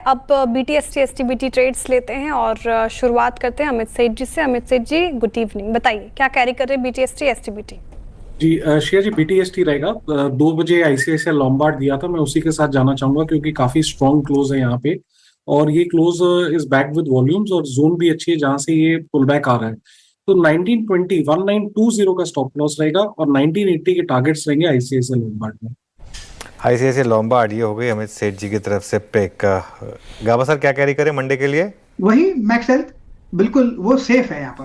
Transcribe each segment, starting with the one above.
अब BTST STBT trades लेते हैं और शुरुआत करते हैं अमित सेठ जी से। अमित सेठ जी, गुड इवनिंग। बताइए क्या कैरी कर रहे हैं BTST STBT? जी श्रेया जी, BTST रहेगा। 2 बजे ICICI लॉम्बार्ड दिया था, मैं उसी के साथ जाना चाहूंगा क्योंकि काफी स्ट्रॉन्ग क्लोज है यहाँ पे। और ये close is back with volumes और जोन भी अच्छी है जहां से ये पुल बैक आ रहा है। तो 1920 1920 का स्टॉप लॉस रहेगा और 1980 के टारगेट्स रहेंगे ICICI लॉम्बार्ड में। ICICI लॉम्बार्ड ये हो गई अमित सेठ जी की तरफ से पिक। गाबा सर क्या कैरी करें मंडे के लिए? वही मैक्स हेल्थ, बिल्कुल वो सेफ है यहाँ पर।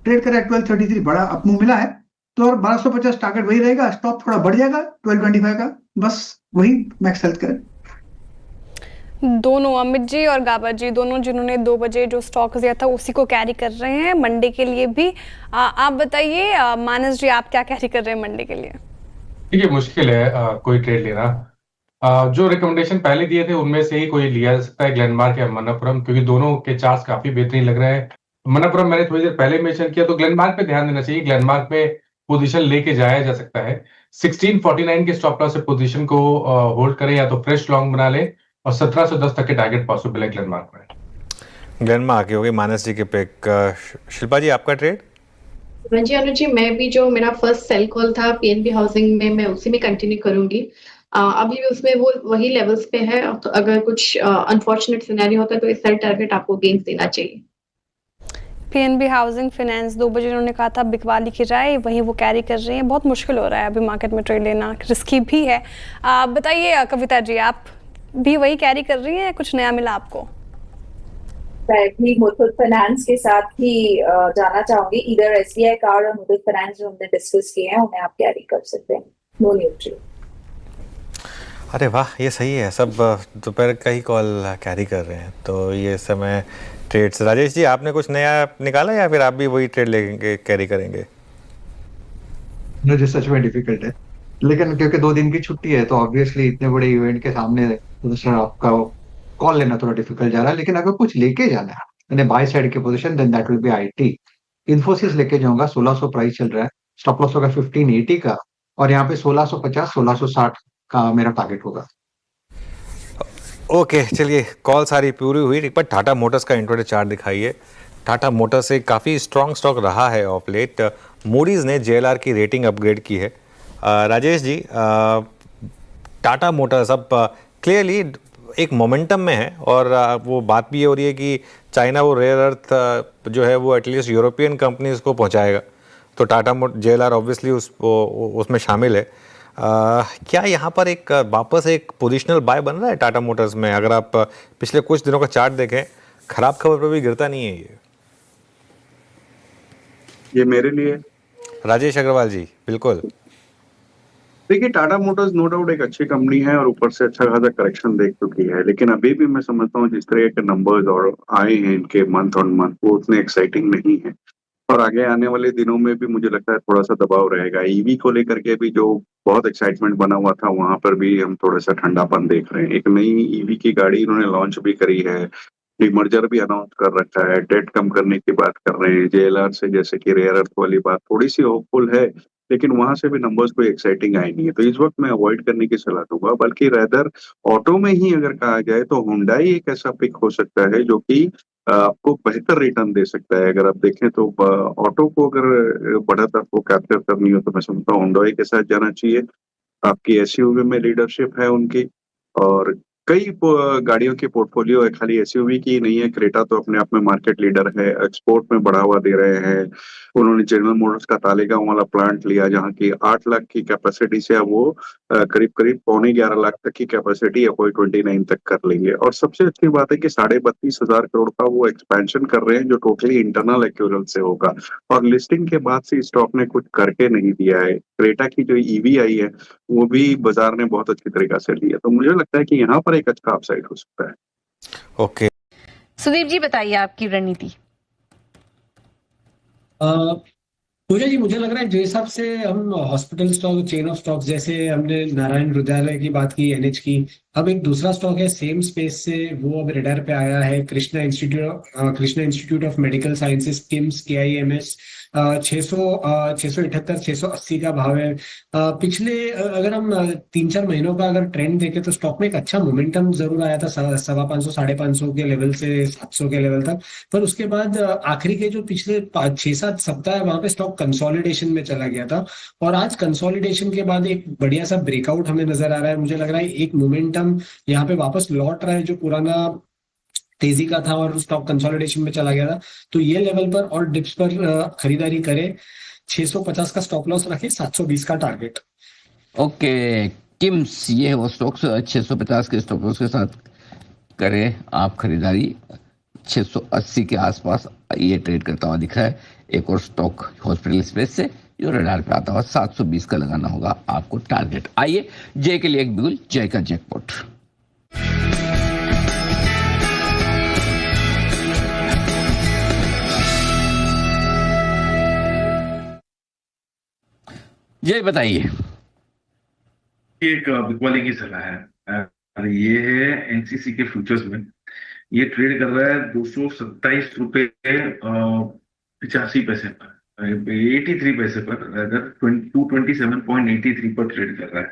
ट्रेड करा 1233, बड़ा अपमूव मिला है तो, और 1250 टारगेट वही रहेगा। स्टॉप थोड़ा बढ़ जाएगा 1225 का, बस वही मैक्स हेल्थ करें। दोनों अमित जी और गाबा जी, दोनों जिन्होंने 2 बजे जो स्टॉक दिया था उसी को कैरी कर रहे हैं मंडे के लिए भी। आप बताइए मानस जी, आप क्या कैरी कर रहे हैं मंडे के लिए? देखिए मुश्किल है कोई ट्रेड लेना। जो रिकमेंडेशन पहले दिए थे उनमें से ही कोई लिया जा सकता है, ग्लेनमार्क या मन्नापुरम, क्योंकि दोनों के चार्ट्स काफी बेहतरीन लग रहे हैं। मन्नापुरम मैंने थोड़ी देर पहले मेंशन किया, तो ग्लेनमार्क पे ध्यान देना चाहिए। ग्लेनमार्क पे पोजीशन लेके जाया जा सकता है। 1649 के स्टॉप लॉस से पोजीशन को होल्ड करें या तो फ्रेश लॉन्ग बना ले, और 1710 तक के टारगेट पॉसिबल है ग्लेनमार्क में। ग्लेनमार्क हो गई मानस जी के पिक। शिल्पा जी आपका ट्रेड? हाँ जी अनुज जी, मैं भी जो मेरा फर्स्ट सेल कॉल था PNB हाउसिंग में, मैं उसी में कंटिन्यू करूंगी। अभी भी उसमें वो वही लेवल्स पे है, तो अगर कुछ अनफॉर्चुनेट सिनेरियो होता है तो इस सेल टारगेट आपको गेन्स देना चाहिए। PNB हाउसिंग फाइनेंस 2 बजे उन्होंने कहा था बिकवाली की राय, वही वो कैरी कर रही हैं। बहुत मुश्किल हो रहा है अभी मार्केट में ट्रेड लेना, रिस्की भी है। बताइए कविता जी, आप भी वही कैरी कर रही हैं, कुछ नया मिला आपको? मैं भी मुथूट फाइनेंस के साथ ही जाना चाहूंगी। इधर SBI कार्ड और मुथूट फाइनेंस जो हमने डिस्कस किए हैं उन्हें आप कैरी कर सकते हैं। No neutral. अरे वाह, ये सही है। सब दोपहर का ही कॉल कैरी कर रहे हैं, तो ये समय ट्रेड्स। राजेश जी आपने कुछ नया निकाला या फिर आप भी वही ट्रेड लेंगे, कैरी करेंगे? मुझे सच में डिफिकल्ट है, लेकिन क्योंकि 2 दिन की छुट्टी है तो ऑब्वियसली इतने बड़े इवेंट के सामने दूसरा आपका कॉल लेना थोड़ा डिफिकल्ट जा रहा है। लेकिन अगर कुछ लेके जाना है मैंने बाय साइड की position, then that will be IT। Infosys लेके जाऊंगा, 1600 प्राइस चल रहा है। स्टॉप लॉस होगा 1580 का, और यहाँ पे 1650 1660 का मेरा टारगेट होगा। ओके चलिए, कॉल सारी पूरी हुई। एक बार टाटा मोटर्स का इंट्राडे चार्ट दिखाइए। टाटा मोटर्स एक काफ़ी स्ट्रॉन्ग स्टॉक रहा है ऑफ लेट। मूडीज़ ने JLR की रेटिंग अपग्रेड की है। राजेश जी, टाटा मोटर्स अब क्लियरली एक मोमेंटम में है, और वो बात भी ये हो रही है कि चाइना वो रेयर अर्थ जो है वो एटलीस्ट यूरोपियन कंपनीज को पहुंचाएगा, तो टाटा JLR ऑब्वियसली उसमें शामिल है। क्या यहाँ पर एक वापस एक पोजिशनल बाय बन रहा है टाटा मोटर्स में? अगर आप पिछले कुछ दिनों का चार्ट देखें, खराब खबर पर भी गिरता नहीं है ये मेरे लिए। राजेश अग्रवाल जी बिल्कुल। देखिए, टाटा मोटर्स नो डाउट एक अच्छी कंपनी है और ऊपर से अच्छा खासा करेक्शन देख चुकी है, लेकिन अभी भी मैं समझता हूँ जिस तरह के नंबर्स और आए हैं इनके मंथ ऑन मंथ, वो उतने एक्साइटिंग नहीं है। और आगे आने वाले दिनों में भी मुझे लगता है थोड़ा सा दबाव रहेगा। ईवी को लेकर के भी जो बहुत एक्साइटमेंट बना हुआ था, वहां पर भी हम थोड़ा सा ठंडापन देख रहे हैं। एक नई ईवी की गाड़ी इन्होंने लॉन्च भी करी है, डीमर्जर भी अनाउंस कर रखा है, डेट कम करने की बात कर रहे हैं। JLR से जैसे कि रेयर अर्थ वाली बात थोड़ी सी होपफुल है, लेकिन वहां से भी नंबर्स कोई एक्साइटिंग आए नहीं है, तो इस वक्त मैं अवॉइड करने की सलाह दूंगा। बल्कि रेदर ऑटो में ही अगर कहा जाए तो हुंडई एक ऐसा पिक हो सकता है जो कि आपको बेहतर रिटर्न दे सकता है। अगर आप देखें तो ऑटो को अगर बढ़त आपको कैप्चर करनी हो तो मैं समझता हूँ हुंडई के साथ जाना चाहिए। आपकी SUV में लीडरशिप है उनकी, और कई गाड़ियों की पोर्टफोलियो है, खाली SUV की ही नहीं है। क्रेटा तो अपने आप में मार्केट लीडर है, एक्सपोर्ट में बढ़ावा दे रहे हैं। उन्होंने जनरल मोटर्स का तालेगांव वाला प्लांट लिया जहां की 8 लाख की कैपेसिटी से अब वो करीब करीब 11.25 लाख तक की कैपेसिटी FY29 तक कर लेंगे। और सबसे अच्छी बात है कि 32,500 करोड़ का वो एक्सपेंशन कर रहे हैं जो टोटली इंटरनल एक्यूरल से होगा। और लिस्टिंग के बाद से स्टॉक ने कुछ करके नहीं दिया है। क्रेटा की जो EV आई है वो भी बाजार ने बहुत अच्छी तरीका से ली है, तो मुझे लगता है कि यहाँ पर एक अच्छा अपसाइड हो सकता है। ओके सुदीप जी बताइए आपकी रणनीति। पूजा जी, मुझे लग रहा है जो हिसाब से हम hospital stock, chain of stocks, जैसे हमने नारायण हृदयालय की बात की, एनएच की, अब एक दूसरा स्टॉक है सेम स्पेस से, वो अब रेडार पे आया है, Krishna institute of medical sciences, KIMS, KIMS। 678 680 का भाव है। पिछले अगर हम 3-4 महीनों का अगर ट्रेंड देखें तो स्टॉक में एक अच्छा मोमेंटम जरूर आया था, 550 550 के लेवल से 700 के लेवल तक। पर उसके बाद आखिरी के जो पिछले 6-7 सप्ताह है, वहां पे स्टॉक कंसोलिडेशन में चला गया था। और आज कंसोलिडेशन के बाद एक बढ़िया सा ब्रेकआउट हमें नजर आ रहा है। मुझे लग रहा है एक मोमेंटम यहाँ पे वापस लौट रहा है, जो पुराना तेजी का था और स्टॉक कंसोलिडेशन में चला गया था। तो ये लेवल पर और डिप्स पर खरीदारी करें। 650 का स्टॉप लॉस रखें, 720 का टारगेट। ओके, किम्स ये है वो स्टॉक्स 650 के स्टॉप लॉस के साथ करें आप खरीदारी। 680 के आसपास ये ट्रेड करता हुआ दिख रहा है। एक और स्टॉक हॉस्पिटल स्पेस से जो रडार पे आता हुआ 720 का लगाना होगा आपको टारगेट। आइए जय के लिए एक बिगुल, जय का जैकपॉट। जय बताइए। एक बिकवाली की सलाह है। ये है एनसीसी के फ्यूचर्स में, ये ट्रेड कर रहा है 227 रुपए 85 पैसे पर, 83 पैसे पर, अगर 227.83 पर ट्रेड कर रहा है।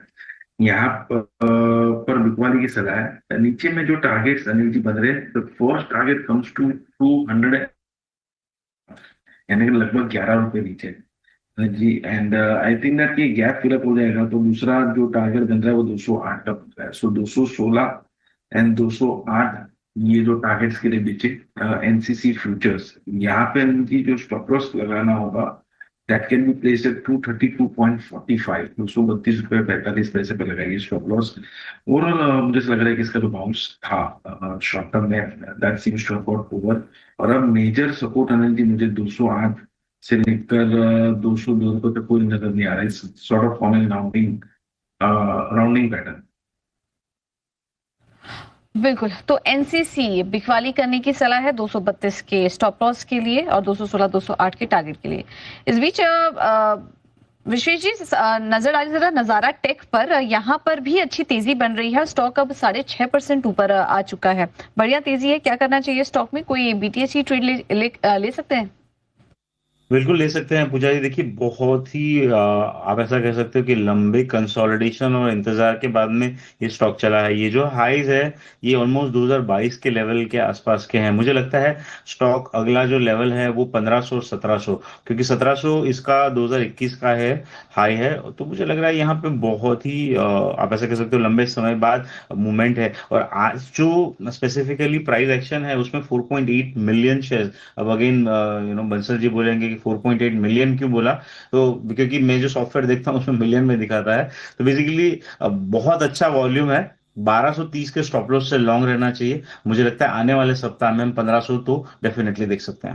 यहाँ पर बिकवाली की सलाह है। नीचे में जो टारगेट्स अनिल जी बन रहे हैं, the first target comes to 200, यानी कि लगभग 11 रुपए नीचे जी। एंड आई थिंक दैट ये गैप फिलअप हो जाएगा, तो दूसरा जो टारगेट बन रहा है वो 208 का बन रहा है। सो 216 एंड 208 ये जो टारगेट्स के लिए बेचे एनसीसी फ्यूचर्स, यहाँ पे इनकी जो स्टॉप लॉस लगाना होगा, that can be placed at 232.45, 232 रुपए 45 पैसे पे लगाइए स्टॉप लॉस। ओवरऑल मुझे लग रहा है कि इसका जो बाउंस था शॉर्ट टर्म में, that seems to have got over. और अब मेजर सपोर्ट एनर्जी मुझे 208 से लेकर 202 रुपए तक कोई नजर नहीं आ रहा है। Sort of form rounding pattern. बिल्कुल, तो एनसीसी बिकवाली करने की सलाह है 232 के स्टॉप लॉस के लिए और 216 208 के टारगेट के लिए। इस बीच विशेष जी नजर डालिए जरा नजारा टेक पर, यहाँ पर भी अच्छी तेजी बन रही है। स्टॉक अब 6.5% ऊपर आ चुका है, बढ़िया तेजी है। क्या करना चाहिए स्टॉक में? कोई बीटीएस ट्रेड ले सकते हैं? बिल्कुल ले सकते हैं पूजा जी। देखिए, बहुत ही आप ऐसा कह सकते हो कि लंबे कंसोलिडेशन और इंतजार के बाद में ये स्टॉक चला है। ये जो हाईज है ये ऑलमोस्ट 2022 के लेवल के आसपास के हैं। मुझे लगता है स्टॉक अगला जो लेवल है वो 1500 1700, क्योंकि 1700 इसका 2021 का है, हाई है। तो मुझे लग रहा है यहाँ पे बहुत ही आप ऐसा कह सकते हो लंबे समय बाद मूवमेंट है। और आज जो स्पेसिफिकली प्राइस एक्शन है उसमें 4.8 मिलियन शेयर। अब अगेन बंसल जी बोलेंगे 4.8 मिलियन क्यों बोला, तो क्योंकि मैं जो सॉफ्टवेयर देखता हूँ उसमें मिलियन में दिखाता है। तो बेसिकली बहुत अच्छा वॉल्यूम है। 1230 के स्टॉप लॉस से लॉन्ग रहना चाहिए। मुझे लगता है आने वाले सप्ताह में हम 1500 तो डेफिनेटली देख सकते हैं।